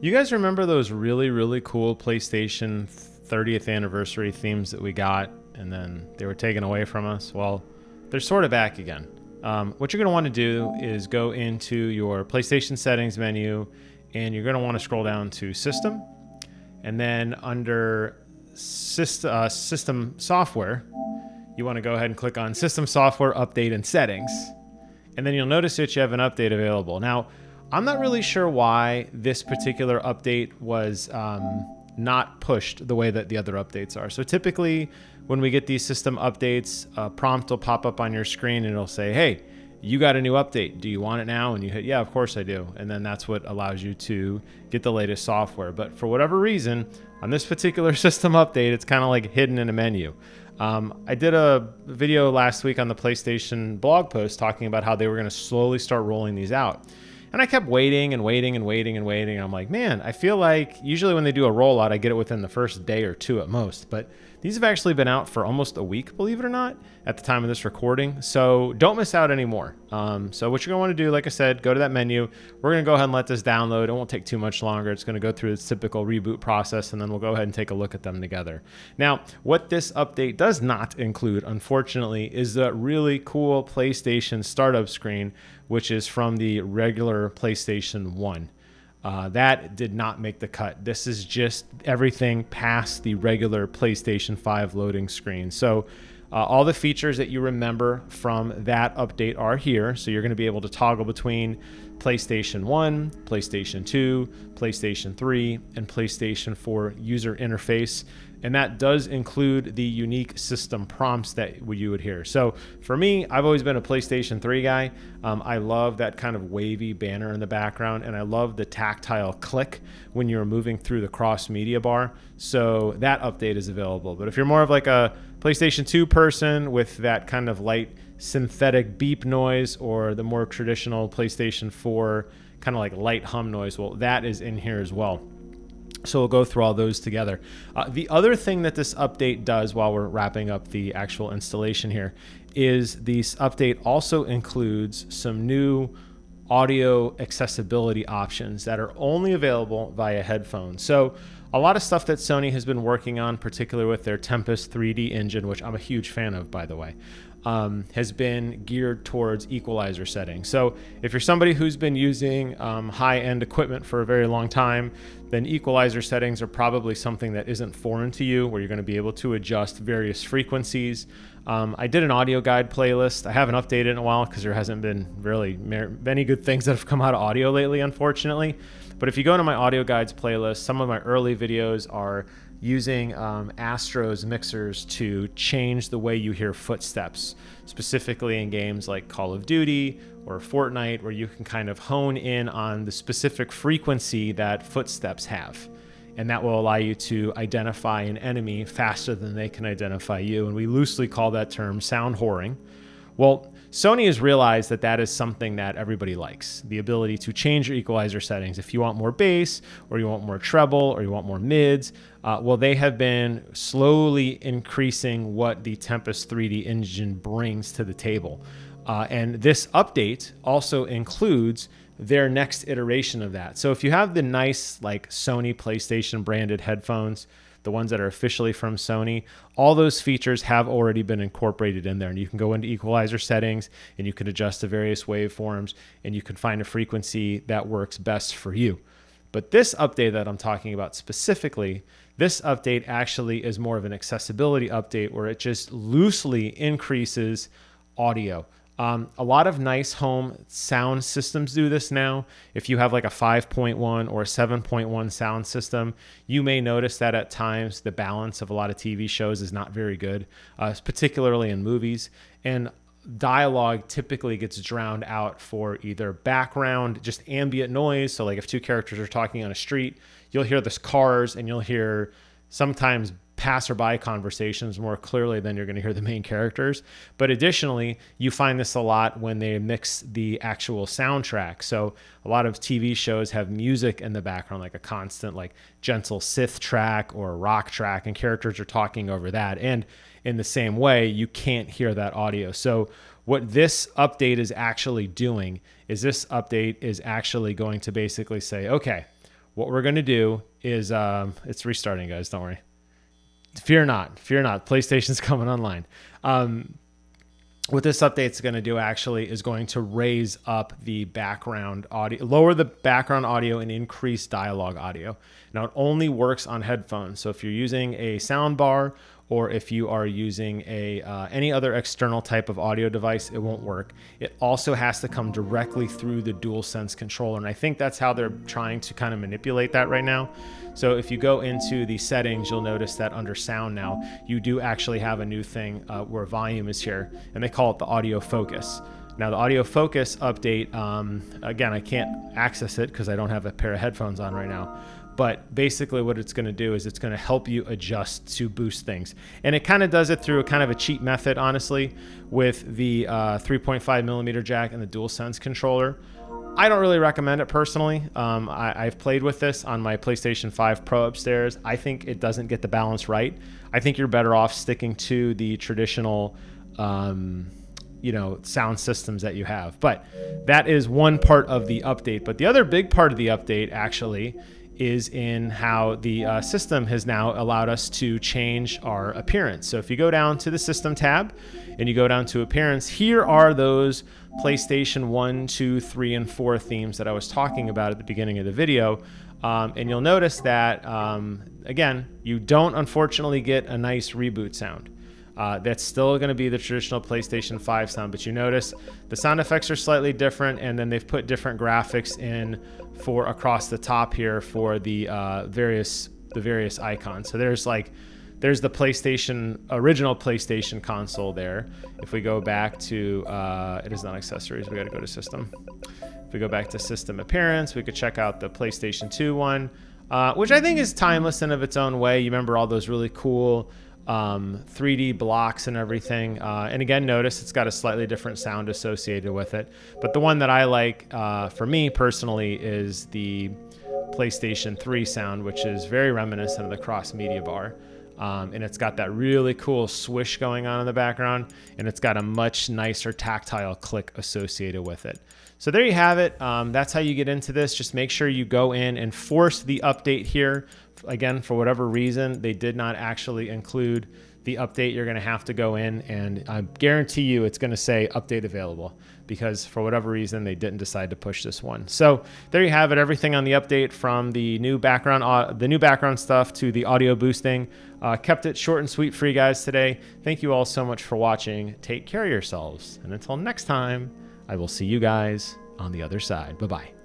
You guys remember those really, really cool PlayStation 30th anniversary themes that we got and then they were taken away from us? Well, they're sort of back again. What you're going to want to do is go into your PlayStation settings menu and you're going to want to scroll down to System, and then under System Software, you want to go ahead and click on System Software Update and Settings, and then you'll notice that you have an update available. Now, I'm not really sure why this particular update was not pushed the way that the other updates are. So typically when we get these system updates, a prompt will pop up on your screen and it'll say, hey, you got a new update. Do you want it now? And you hit, yeah, of course I do. And then that's what allows you to get the latest software. But for whatever reason, on this particular system update, it's kind of like hidden in a menu. I did a video last week on the PlayStation blog post talking about how they were going to slowly start rolling these out. And I kept waiting and waiting and waiting and waiting. I'm like, man, I feel like usually when they do a rollout, I get it within the first day or two at most. But these have actually been out for almost a week, believe it or not, at the time of this recording. So don't miss out anymore. So what you're going to want to do, like I said, go to that menu. We're going to go ahead and let this download. It won't take too much longer. It's going to go through its typical reboot process, and then we'll go ahead and take a look at them together. Now, what this update does not include, unfortunately, is the really cool PlayStation startup screen, which is from the regular PlayStation 1. That did not make the cut. This is just everything past the regular PlayStation 5 loading screen. So all the features that you remember from that update are here. So you're going to be able to toggle between PlayStation 1, PlayStation 2, PlayStation 3, and PlayStation 4 user interface. And that does include the unique system prompts that you would hear. So for me, I've always been a PlayStation 3 guy. I love that kind of wavy banner in the background, and I love the tactile click when you're moving through the cross media bar. So that update is available. But if you're more of like a PlayStation 2 person with that kind of light synthetic beep noise, or the more traditional PlayStation 4 kind of like light hum noise, well, that is in here as well. So we'll go through all those together. The other thing that this update does while we're wrapping up the actual installation here is this update also includes some new audio accessibility options that are only available via headphones. So a lot of stuff that Sony has been working on, particularly with their Tempest 3D engine, which I'm a huge fan of, by the way, has been geared towards equalizer settings. So if you're somebody who's been using high-end equipment for a very long time, then equalizer settings are probably something that isn't foreign to you, where you're going to be able to adjust various frequencies. I did an audio guide playlist. I haven't updated in a while because there hasn't been really many good things that have come out of audio lately, unfortunately. But if you go to my audio guides playlist, some of my early videos are using Astro's mixers to change the way you hear footsteps, specifically in games like Call of Duty or Fortnite, where you can kind of hone in on the specific frequency that footsteps have. And that will allow you to identify an enemy faster than they can identify you. And we loosely call that term sound whoring. Well, Sony has realized that that is something that everybody likes, the ability to change your equalizer settings. If you want more bass, or you want more treble, or you want more mids, well, they have been slowly increasing what the Tempest 3D engine brings to the table. And this update also includes their next iteration of that. So if you have the nice like Sony PlayStation branded headphones, the ones that are officially from Sony, all those features have already been incorporated in there. And you can go into equalizer settings and you can adjust the various waveforms and you can find a frequency that works best for you. But this update that I'm talking about specifically, this update actually is more of an accessibility update where it just loosely increases audio. A lot of nice home sound systems do this now. If you have like a 5.1 or a 7.1 sound system, you may notice that at times the balance of a lot of TV shows is not very good, particularly in movies. And dialogue typically gets drowned out for either background, just ambient noise. So like if two characters are talking on a street, you'll hear the cars and you'll hear sometimes passerby conversations more clearly than you're going to hear the main characters. But additionally, you find this a lot when they mix the actual soundtrack. So a lot of TV shows have music in the background, like a constant like gentle synth track or a rock track, and characters are talking over that. And in the same way, you can't hear that audio. So what this update is actually doing is this update is actually going to basically say, okay, what we're going to do is, it's restarting, guys. Don't worry. Fear not. Fear not. PlayStation's coming online. What this update's going to do actually is going to raise up the background audio, lower the background audio and increase dialogue audio. Now it only works on headphones. So if you're using a sound bar or if you are using any other external type of audio device, it won't work. It also has to come directly through the DualSense controller. And I think that's how they're trying to kind of manipulate that right now. So if you go into the settings, you'll notice that under sound now, you do actually have a new thing where volume is here, and they call it the audio focus. Now the audio focus update, again, I can't access it because I don't have a pair of headphones on right now. But basically what it's going to do is it's going to help you adjust to boost things. And it kind of does it through a kind of a cheap method, honestly, with the 3.5 millimeter jack and the DualSense controller. I don't really recommend it personally. I've played with this on my PlayStation 5 Pro upstairs. I think it doesn't get the balance right. I think you're better off sticking to the traditional sound systems that you have. But that is one part of the update. But the other big part of the update actually is in how the system has now allowed us to change our appearance. So if you go down to the system tab and you go down to appearance, here are those PlayStation 1, 2, 3, and 4 themes that I was talking about at the beginning of the video. And you'll notice that, again, you don't unfortunately get a nice reboot sound. That's still going to be the traditional PlayStation 5 sound, but you notice the sound effects are slightly different, and then they've put different graphics in for across the top here for the various icons. So there's the original PlayStation console there. If we go back to it is not accessories, we got to go to system. If we go back to system appearance, we could check out the PlayStation 2 one, which I think is timeless in of its own way. You remember all those really cool 3D blocks and everything, and again, notice it's got a slightly different sound associated with it, but the one that I like for me personally is the PlayStation 3 sound, which is very reminiscent of the cross media bar, and it's got that really cool swish going on in the background, and it's got a much nicer tactile click associated with it. So there you have it. That's how you get into this. Just make sure you go in and force the update here. Again, for whatever reason, they did not actually include the update. You're going to have to go in, and I guarantee you it's going to say update available, because for whatever reason they didn't decide to push this one. So there you have it. Everything on the update, from the new background stuff to the audio boosting. Kept it short and sweet for you guys today. Thank you all so much for watching. Take care of yourselves, and until next time, I will see you guys on the other side. Bye-bye.